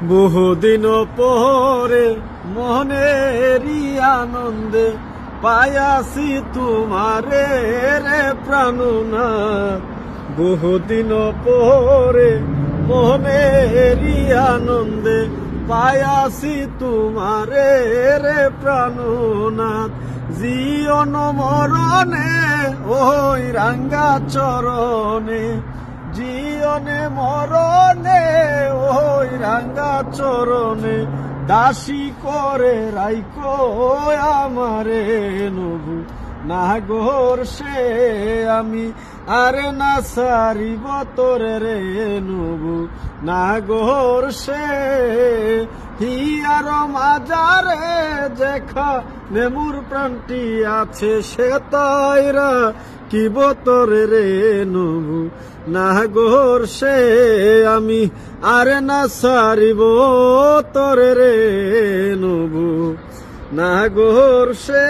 বহুদিন পরে মনেরই আনন্দে পায়াছি তোমারে রে প্রাণনাথ। বহুদিন পরে মনেরই আনন্দে পায়াছি তোমারে রে প্রাণনাথ। জীবন মরণে ওই রাঙ্গা চরণে, জীবনে মরণে ওই রাঙ্গা চরণে দাসী করে রাইকো আমারে নবু নাগর সে আমি আরে না সারিব তোরে রে নবু নাগর সে হিয়ার মাজারে যেখা নেমুর প্রাণটি আছে সে তাইরা কি বতরে রে নবু নাগর সে আমি আরে না সারিব তোরে রে নবু নাগর সে।